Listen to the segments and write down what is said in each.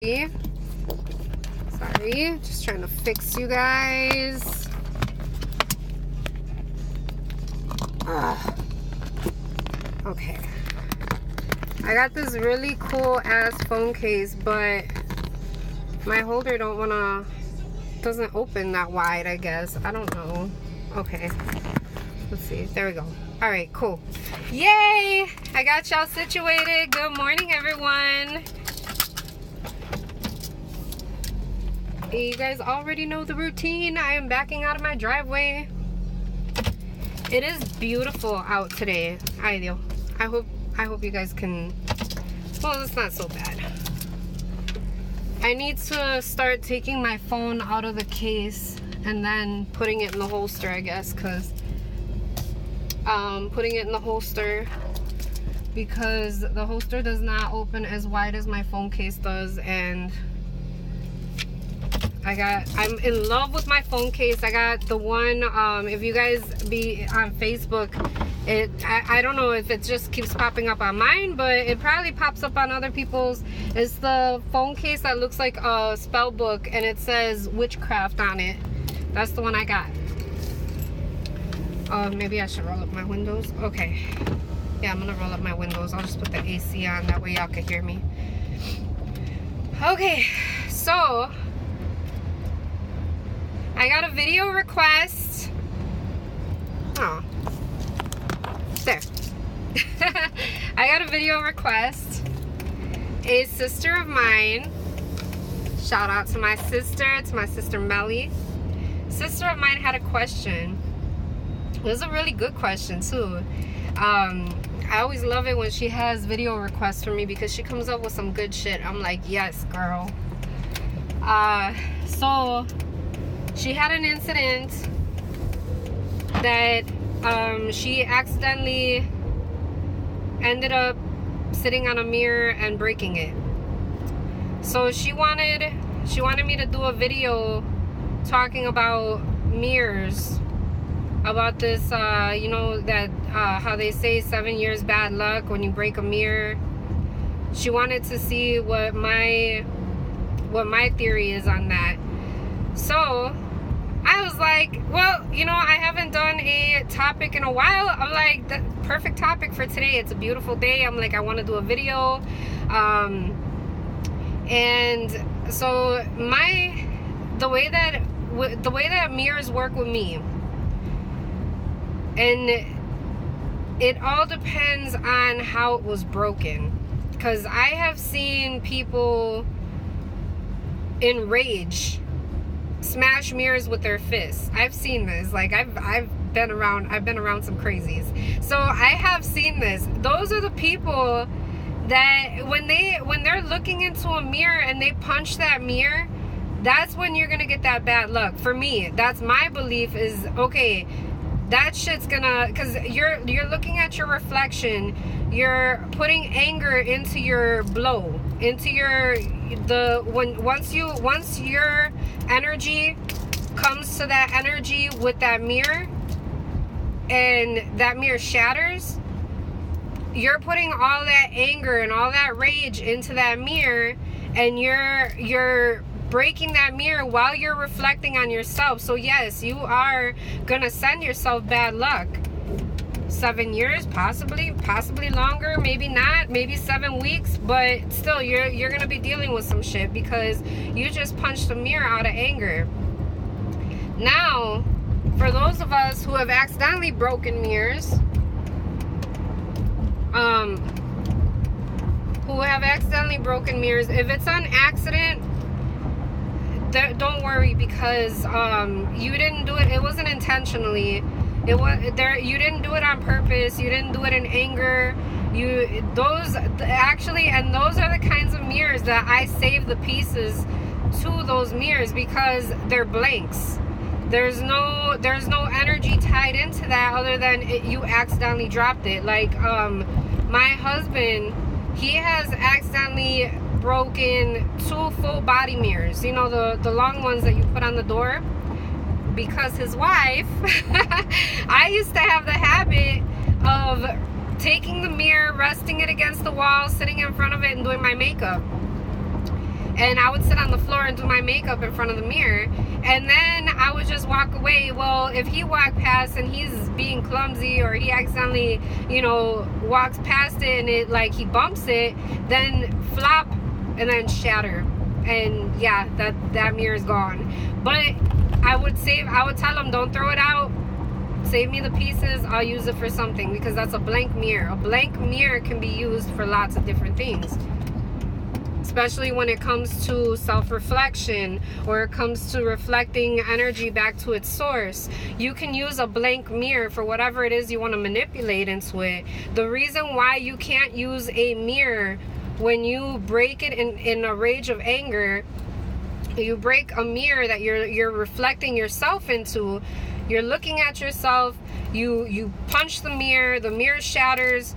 Sorry, just trying to fix you guys. Okay, I got this really cool ass phone case, but my holder doesn't open that wide, I guess. I don't know. Okay, let's see. There we go. All right, cool. Yay! I got y'all situated. Good morning, everyone. You guys already know the routine. I am backing out of my driveway. It is beautiful out today. I hope you guys can. Well, it's not so bad. I need to start taking my phone out of the case and then putting it in the holster, I guess, because putting it in the holster because the holster does not open as wide as my phone case does, and I'm in love with my phone case. I got the one, if you guys be on Facebook, I don't know if it just keeps popping up on mine, but it probably pops up on other people's. It's the phone case that looks like a spell book and it says witchcraft on it. That's the one I got. Maybe I should roll up my windows. Okay, yeah, I'm gonna roll up my windows. I'll just put the AC on, that way y'all can hear me. Okay, so I got a video request. Oh, there. I got a video request. A sister of mine, shout out to my sister Melly. Sister of mine had a question. It was a really good question too. I always love it when she has video requests for me because she comes up with some good shit. I'm like, yes, girl. So she had an incident that she accidentally ended up sitting on a mirror and breaking it. So she wanted me to do a video talking about mirrors, about this, you know, that how they say 7 years bad luck when you break a mirror. She wanted to see what my theory is on that. So I was like, well, you know, I haven't done a topic in a while. I'm like, the perfect topic for today. It's a beautiful day. I'm like, I want to do a video. And so the way that mirrors work with me, and it all depends on how it was broken, because I have seen people in rage smash mirrors with their fists. I've seen this. Like, I've been around some crazies, so I have seen this. Those are the people that when they're looking into a mirror and they punch that mirror, that's when you're gonna get that bad luck. For me, that's my belief, is okay, that shit's gonna, because you're looking at your reflection, you're putting anger into your blow, into once your energy comes to that energy with that mirror and that mirror shatters, you're putting all that anger and all that rage into that mirror, and you're breaking that mirror while you're reflecting on yourself. So yes, you are gonna send yourself bad luck. 7 years, possibly longer, maybe not, maybe 7 weeks, but still you're gonna be dealing with some shit because you just punched a mirror out of anger. Now, for those of us who have accidentally broken mirrors, if it's on accident, don't worry, because you didn't do it. It wasn't intentionally. You didn't do it on purpose. You didn't do it in anger. Those are the kinds of mirrors that I save the pieces to those mirrors, because they're blanks. There's no energy tied into that other than you accidentally dropped it. Like my husband, he has accidentally broken 2 full body mirrors, you know, the long ones that you put on the door, because his wife I used to have the habit of taking the mirror, resting it against the wall, sitting in front of it and doing my makeup. and I would sit on the floor and do my makeup in front of the mirror, and then I would just walk away. Well, if he walked past and he's being clumsy, or he accidentally, you know, walks past it and it, like, he bumps it, then flop and then shatter, and yeah, that mirror is gone. But I would tell him, don't throw it out, save me the pieces, I'll use it for something, because that's a blank mirror. A blank mirror can be used for lots of different things, especially when it comes to self-reflection, or it comes to reflecting energy back to its source. You can use a blank mirror for whatever it is you want to manipulate into it. The reason why you can't use a mirror when you break it in a rage of anger, you break a mirror that you're reflecting yourself into. You're looking at yourself, you punch the mirror shatters.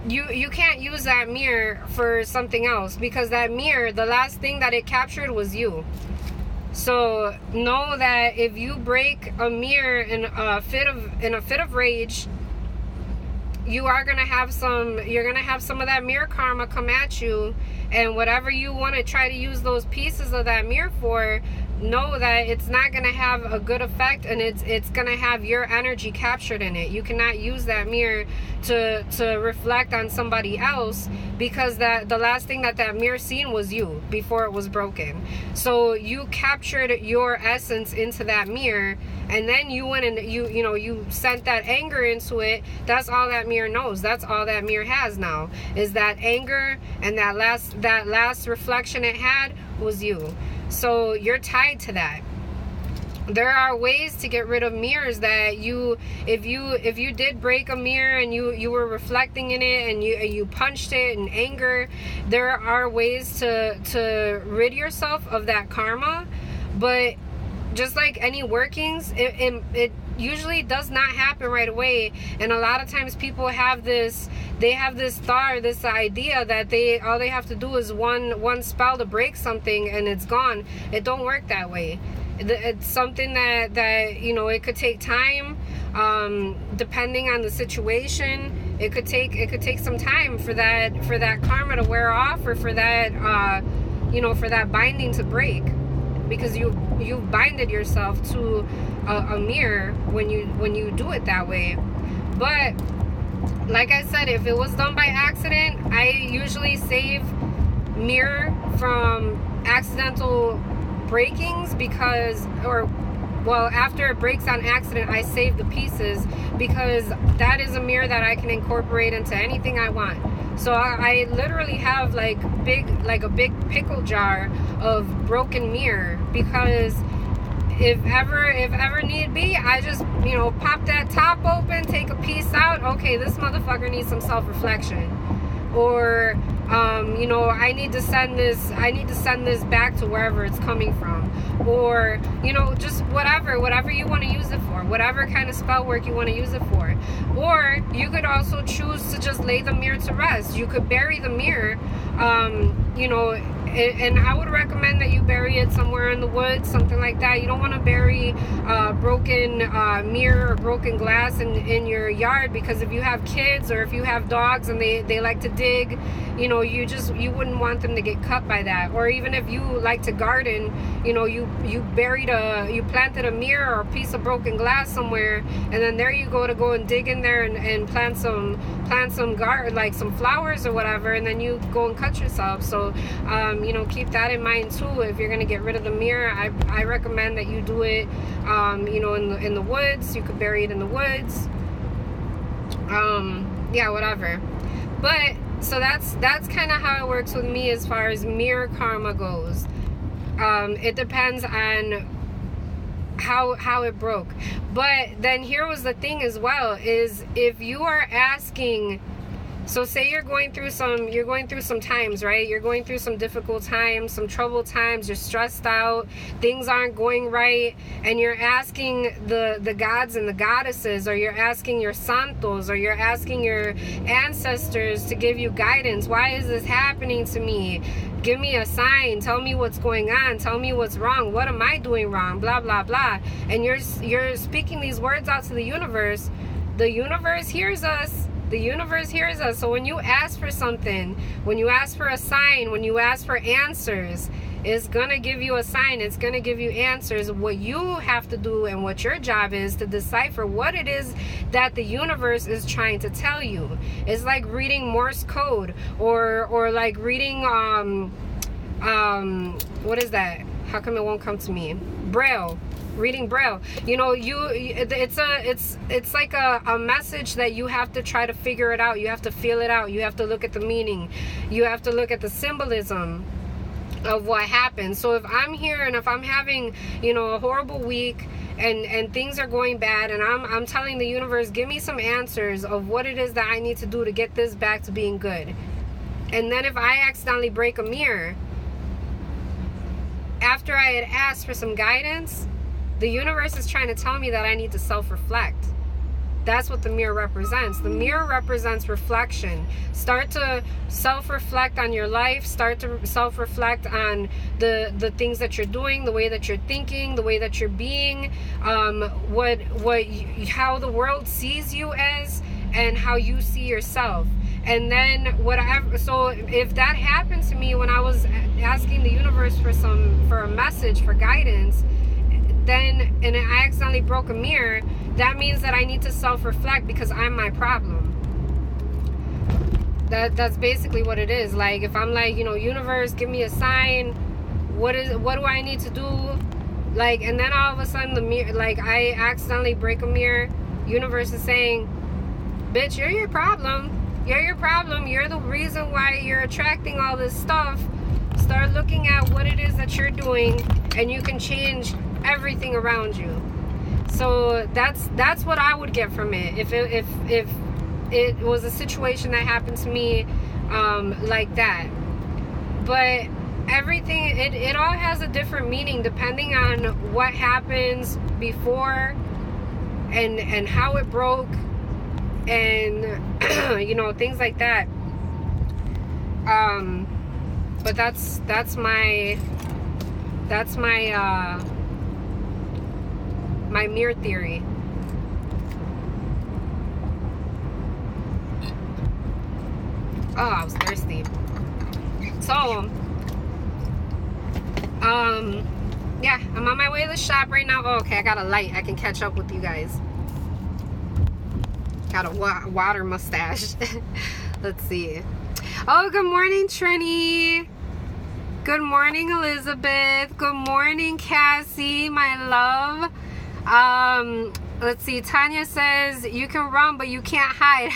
You can't use that mirror for something else, because that mirror, the last thing that it captured was you. So know that if you break a mirror in a fit of rage, you're gonna have some of that mirror karma come at you, and whatever you want to try to use those pieces of that mirror for, know that it's not going to have a good effect, and it's going to have your energy captured in it. You cannot use that mirror to reflect on somebody else, because the last thing that mirror seen was you before it was broken. So you captured your essence into that mirror, and then you went and you sent that anger into it. That's all that mirror knows. That's all that mirror has now, is that anger, and that last reflection it had was you. So you're tied to that. There are ways to get rid of mirrors that if you did break a mirror and you were reflecting in it and you punched it in anger, there are ways to rid yourself of that karma. But just like any workings, it usually does not happen right away. And a lot of times people have this thought, this idea that all they have to do is one spell to break something and it's gone. It don't work that way. It's something that you know, it could take time, depending on the situation. It could take some time for that karma to wear off, or for that for that binding to break, because you've binded yourself to a mirror when you do it that way. But like I said, if it was done by accident, I usually save mirror from accidental breakings, after it breaks on accident, I save the pieces, because that is a mirror that I can incorporate into anything I want. So I literally have like a big pickle jar of broken mirror, because if ever need be, I just pop that top open, take a piece out. Okay, this motherfucker needs some self-reflection, or I need to send this back to wherever it's coming from, or just whatever you want to use it for, whatever kind of spell work you want to use it for. Or you could also choose to just lay the mirror to rest. You could bury the mirror, and I would recommend that you bury it somewhere in the woods, something like that. You don't want to bury broken mirror or broken glass in your yard, because if you have kids or if you have dogs and they like to dig, you wouldn't want them to get cut by that. Or even if you like to garden, you planted a mirror or a piece of broken glass somewhere, and then there you go and dig in there and plant some garden, like some flowers or whatever, and then you go and cut yourself. So keep that in mind too. If you're going to get rid of the mirror, I recommend that you do it in the woods. You could bury it in the woods, whatever. But so that's kind of how it works with me as far as mirror karma goes. It depends on how it broke. But then here was the thing as well, is if you are asking, so say you're going through some times, right? You're going through some difficult times, some troubled times, you're stressed out, things aren't going right, and you're asking the gods and the goddesses, or you're asking your santos, or you're asking your ancestors to give you guidance. Why is this happening to me? Give me a sign. Tell me what's going on. Tell me what's wrong. What am I doing wrong? Blah, blah, blah. And you're speaking these words out to the universe. The universe hears us. The universe hears us. So when you ask for something, when you ask for a sign, when you ask for answers, it's going to give you a sign. It's going to give you answers. What you have to do and what your job is to decipher what it is that the universe is trying to tell you. It's like reading Morse code or like reading, what is that? How come it won't come to me? Braille. Reading Braille. You know, it's like a message that you have to try to figure it out. You have to feel it out. You have to look at the meaning. You have to look at the symbolism of what happened. So if I'm here and if I'm having, you know, a horrible week and things are going bad, and I'm telling the universe, give me some answers of what it is that I need to do to get this back to being good. And then if I accidentally break a mirror, after I had asked for some guidance, the universe is trying to tell me that I need to self-reflect. That's what the mirror represents. The mirror represents reflection. Start to self-reflect on your life. Start to self-reflect on the things that you're doing, the way that you're thinking, the way that you're being, how the world sees you as, and how you see yourself. And then whatever. So if that happened to me when I was asking the universe for a message, for guidance, and I accidentally broke a mirror, that means that I need to self-reflect because I'm my problem. That's basically what it is. Like, if I'm like, you know, universe, give me a sign, what do I need to do? Like, and then all of a sudden the mirror, like, I accidentally break a mirror, universe is saying, bitch, you're your problem. You're your problem. You're the reason why you're attracting all this stuff. Start looking at what it is that you're doing, and you can change everything around you. So that's what I would get from it if it was a situation that happened to me like that. But everything, it all has a different meaning depending on what happens before and how it broke, and you know, things like that. But that's my mirror theory. Oh, I was thirsty. So, yeah, I'm on my way to the shop right now. Oh, okay, I got a light. I can catch up with you guys. Got a water mustache. Let's see. Oh, good morning, Trini. Good morning, Elizabeth. Good morning, Cassie, my love. Let's see. Tanya says, you can run, but you can't hide.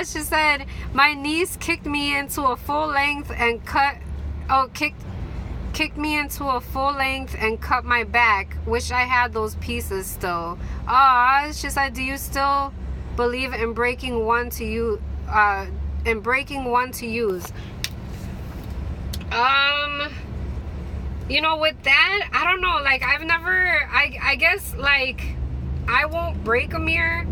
She said, my niece kicked me into a full length and kicked me into a full length and cut my back. Wish I had those pieces still. She said, do you still believe in breaking one to use? You know, with that, I don't know, like, I've never, I guess, like, I won't break a mirror.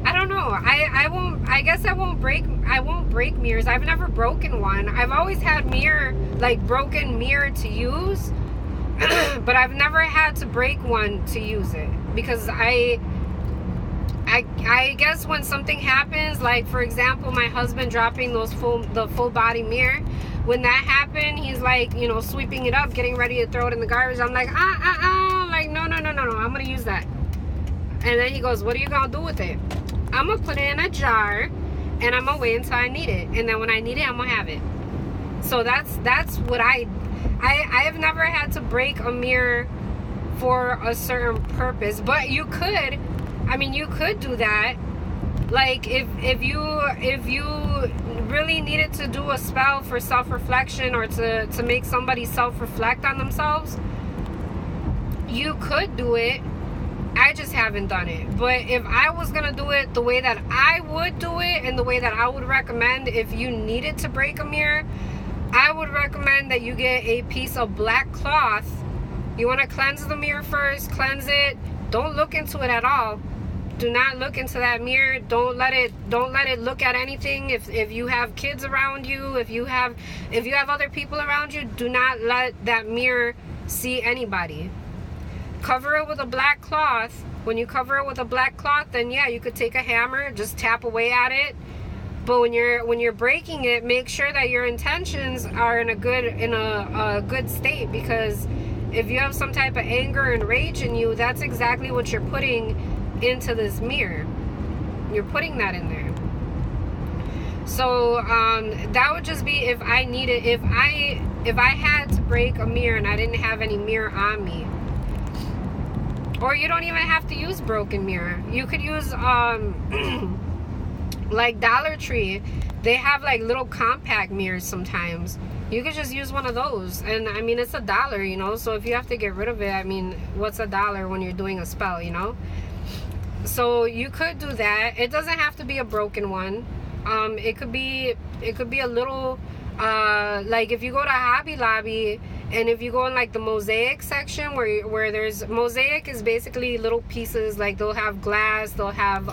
I don't know. I guess I won't break mirrors. I've never broken one. I've always had broken mirror to use, but I've never had to break one to use it, because I guess when something happens, like, for example, my husband dropping the full body mirror, when that happened, he's like, you know, sweeping it up, getting ready to throw it in the garbage. I'm like, like, no, I'm gonna use that. And then he goes, what are you gonna do with it? I'm gonna put it in a jar, and I'm gonna wait until I need it, and then when I need it, I'm gonna have it. So that's what I have never had to break a mirror for a certain purpose, but you could. I mean, you could do that. Like, if you really needed to do a spell for self-reflection, or to make somebody self-reflect on themselves, you could do it. I just haven't done it. But if I was gonna do it the way that I would do it, and the way that I would recommend, if you needed to break a mirror, I would recommend that you get a piece of black cloth. You want to cleanse the mirror first. Cleanse it. Don't look into it at all. Do not look into that mirror. Don't let it look at anything. If you have kids around you, if you have other people around you, do not let that mirror see anybody. cover it with a black cloth. When you cover it with a black cloth, then yeah, you could take a hammer, just tap away at it. But when you're breaking it, make sure that your intentions are in a good state, because if you have some type of anger and rage in you, that's exactly what you're putting into this mirror. You're putting that in there. So that would just be if I needed, if I had to break a mirror and I didn't have any mirror on me. Or you don't even have to use broken mirror. You could use like Dollar Tree. They have like little compact mirrors sometimes. You could just use one of those. And I mean, it's $1, you know. So if you have to get rid of it, I mean, what's $1 when you're doing a spell, you know? So you could do that. It doesn't have to be a broken one. It could be a little, like if you go to Hobby Lobby, and if you go in like the mosaic section where there's mosaic is basically little pieces, like they'll have glass, they'll have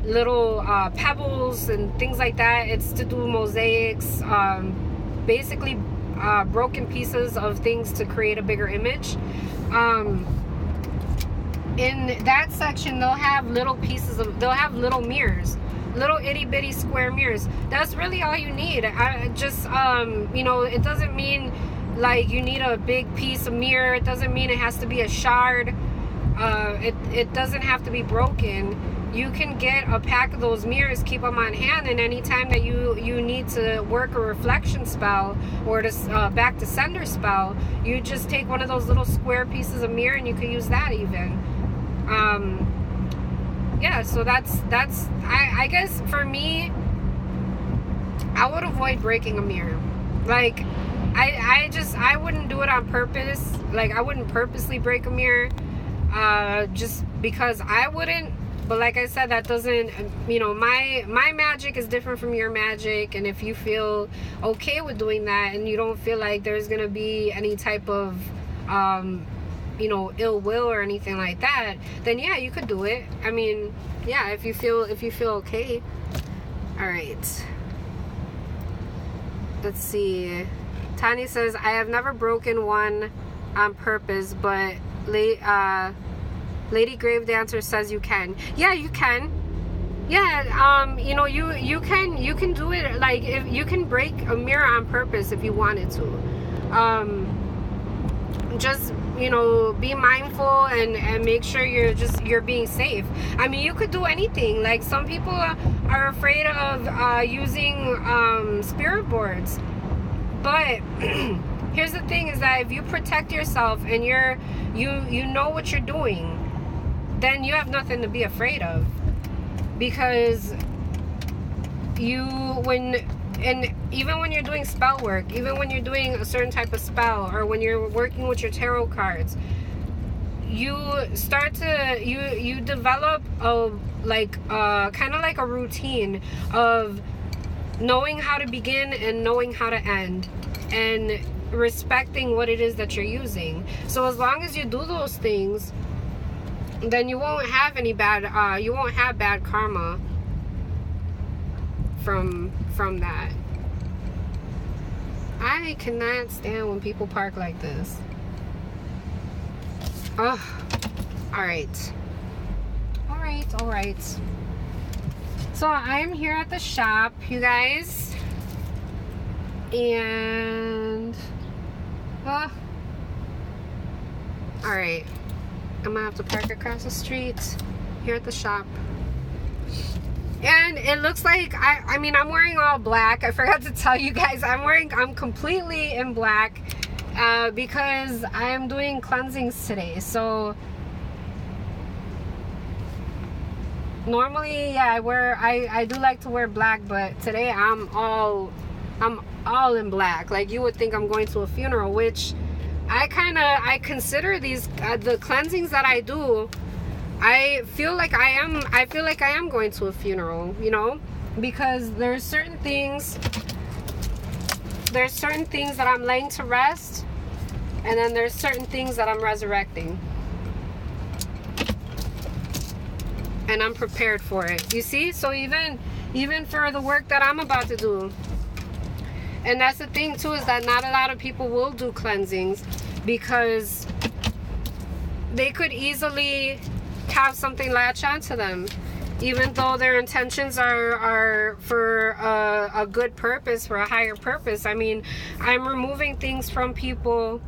little pebbles and things like that. It's to do mosaics, basically broken pieces of things to create a bigger image. In that section, they'll have little pieces of, they'll have little mirrors, little itty bitty square mirrors. That's really all you need. You know, it doesn't mean like you need a big piece of mirror. It doesn't mean it has to be a shard. It doesn't have to be broken. You can get a pack of those mirrors, keep them on hand, and anytime that you need to work a reflection spell or to back to sender spell, you just take one of those little square pieces of mirror and you can use that even. Yeah, so that's I guess for me, I would avoid breaking a mirror. Like I wouldn't do it on purpose. Like I wouldn't purposely break a mirror just because I wouldn't. But like I said, that doesn't, you know, my magic is different from your magic. And if you feel okay with doing that and you don't feel like there's gonna be any type of you know, ill will or anything like that, then yeah, you could do it. I mean, yeah, if you feel okay. All right, let's see. Tanya says, I have never broken one on purpose, but Lady Grave Dancer says you can. Yeah, you can. Yeah, you know, you can do it. Like, if you can break a mirror on purpose if you wanted to. Just, you know, be mindful and make sure you're being safe. I mean, you could do anything. Like, some people are afraid of using spirit boards, but here's the thing, is that if you protect yourself and you know what you're doing, then you have nothing to be afraid of. Because and even when you're doing spell work, even when you're doing a certain type of spell, or when you're working with your tarot cards, you start to you develop a kind of like a routine of knowing how to begin and knowing how to end, and respecting what it is that you're using. So as long as you do those things, then you won't have any bad you won't have bad karma from that. I cannot stand when people park like this. Oh, all right. So I'm here at the shop, you guys, and all right, I'm gonna have to park across the street here at the shop. And it looks like, I mean, I'm wearing all black. I forgot to tell you guys, I'm completely in black because I'm doing cleansings today. So normally, yeah, I do like to wear black, but today I'm all in black. Like, you would think I'm going to a funeral, which I consider these the cleansings that I do. I feel like I am going to a funeral, you know, because there's certain things that I'm laying to rest, and then there's certain things that I'm resurrecting, and I'm prepared for it, you see. So even for the work that I'm about to do, and that's the thing too, is that not a lot of people will do cleansings, because they could easily have something latch onto them, even though their intentions are for a good purpose, for a higher purpose. I mean, I'm removing things from people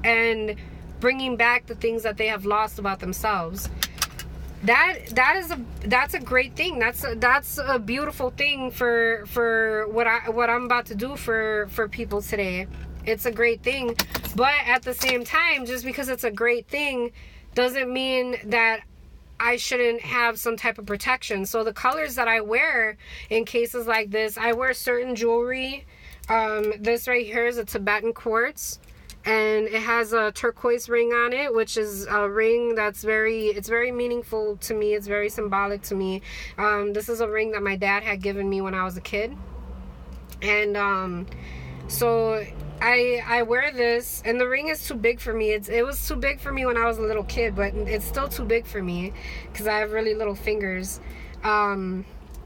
and bringing back the things that they have lost about themselves. That's a great thing. That's a beautiful thing for what I'm about to do for people today. It's a great thing, but at the same time, just because it's a great thing doesn't mean that I shouldn't have some type of protection. So the colors that I wear in cases like this, I wear certain jewelry. This right here is a Tibetan quartz, and it has a turquoise ring on it, which is a ring that's very meaningful to me. It's very symbolic to me. This is a ring that my dad had given me when I was a kid, and so I wear this, and the ring is too big for me. It was too big for me when I was a little kid, but it's still too big for me because I have really little fingers.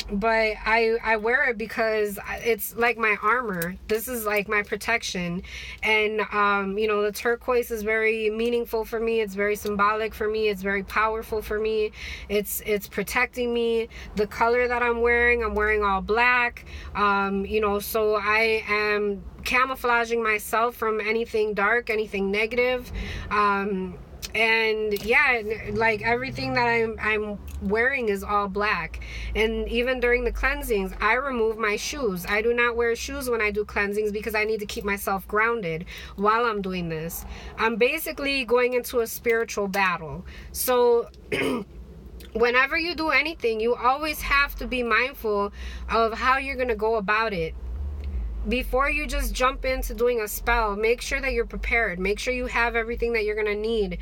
But I wear it because it's like my armor. This is like my protection. And you know, the turquoise is very meaningful for me. It's very symbolic for me. It's very powerful for me. It's protecting me. The color that I'm wearing all black. You know, so I am camouflaging myself from anything dark, anything negative. And yeah, like everything that I'm wearing is all black. And even during the cleansings, I remove my shoes. I do not wear shoes when I do cleansings because I need to keep myself grounded while I'm doing this. I'm basically going into a spiritual battle. So whenever you do anything, you always have to be mindful of how you're going to go about it. Before you just jump into doing a spell, make sure that you're prepared. Make sure you have everything that you're gonna need.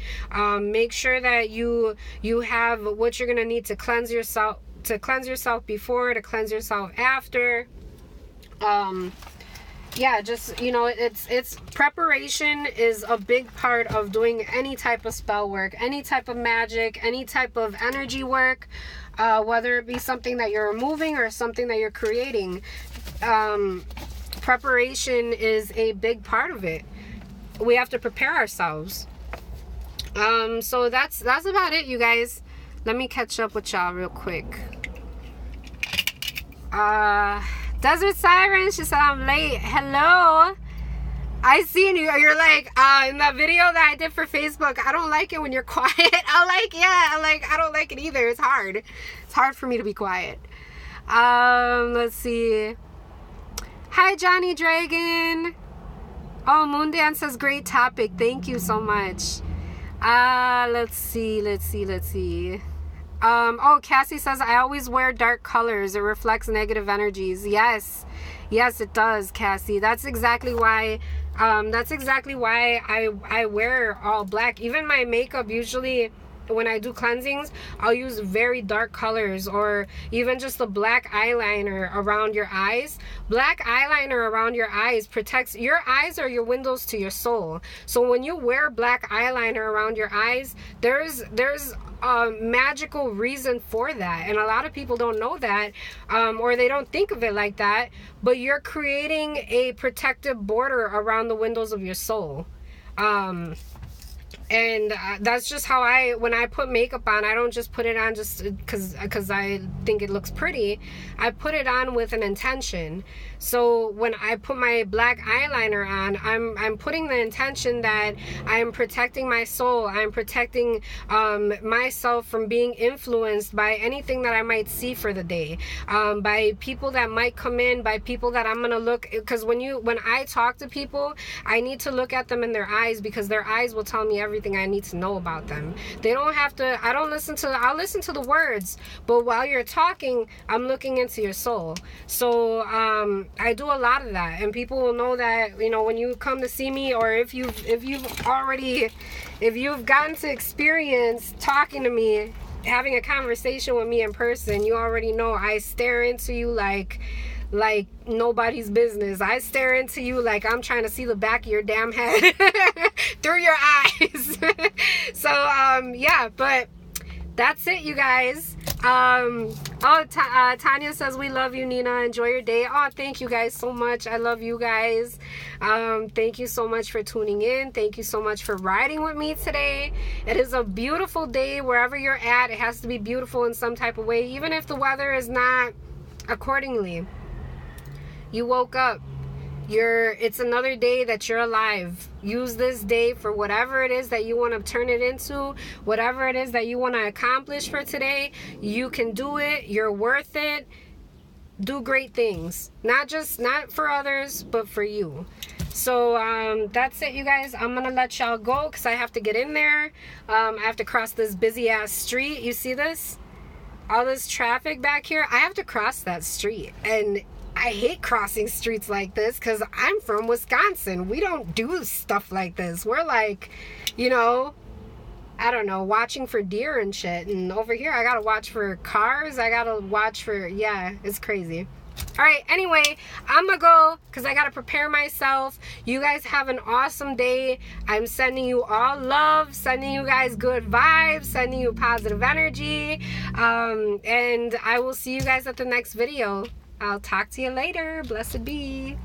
Make sure that you have what you're gonna need to cleanse yourself before, to cleanse yourself after. Yeah, just, you know, it's preparation is a big part of doing any type of spell work, any type of magic, any type of energy work, whether it be something that you're removing or something that you're creating. Preparation is a big part of it. We have to prepare ourselves. So that's about it, you guys. Let me catch up with y'all real quick. Desert Siren, she said I'm late. Hello. I seen you. You're like, in that video that I did for Facebook, I don't like it when you're quiet. I don't like it either. It's hard. It's hard for me to be quiet. Let's see. Hi, Johnny Dragon. Oh, Moondance says great topic. Thank you so much. Let's see. Oh, Cassie says I always wear dark colors. It reflects negative energies. Yes, it does, Cassie. That's exactly why. I wear all black. Even my makeup, usually when I do cleansings, I'll use very dark colors, or even just a black eyeliner around your eyes. Black eyeliner around your eyes protects your eyes, are your windows to your soul. So when you wear black eyeliner around your eyes, there's a magical reason for that, and a lot of people don't know that, or they don't think of it like that. But you're creating a protective border around the windows of your soul. And that's just how when I put makeup on, I don't just put it on just because I think it looks pretty. I put it on with an intention. So when I put my black eyeliner on, I'm putting the intention that I'm protecting my soul. I'm protecting myself from being influenced by anything that I might see for the day, by people that might come in, by people that I'm gonna look. Because when I talk to people, I need to look at them in their eyes, because their eyes will tell me everything I need to know about them. They don't have to. I'll listen to the words, but while you're talking, I'm looking into your soul. So I do a lot of that, and people will know that, you know, when you come to see me, or if you've gotten to experience talking to me, having a conversation with me in person, you already know I stare into you like nobody's business. I stare into you like I'm trying to see the back of your damn head through your eyes. So yeah, but that's it, you guys. Tanya says, we love you, Nina. Enjoy your day. Oh, thank you guys so much. I love you guys. Thank you so much for tuning in. Thank you so much for riding with me today. It is a beautiful day wherever you're at. It has to be beautiful in some type of way, even if the weather is not accordingly. You woke up. It's another day that you're alive. Use this day for whatever it is that you want to turn it into, whatever it is that you want to accomplish for today. You can do it. You're worth it. Do great things. Not for others, but for you. So that's it, you guys. I'm gonna let y'all go because I have to get in there. I have to cross this busy ass street. You see this? All this traffic back here. I have to cross that street, and I hate crossing streets like this because I'm from Wisconsin. We don't do stuff like this. We're like, you know, I don't know, watching for deer and shit. And over here, I gotta watch for cars. I gotta watch for, yeah, it's crazy. All right, anyway, I'm gonna go because I gotta prepare myself. You guys have an awesome day. I'm sending you all love, sending you guys good vibes, sending you positive energy. And I will see you guys at the next video. I'll talk to you later. Blessed be.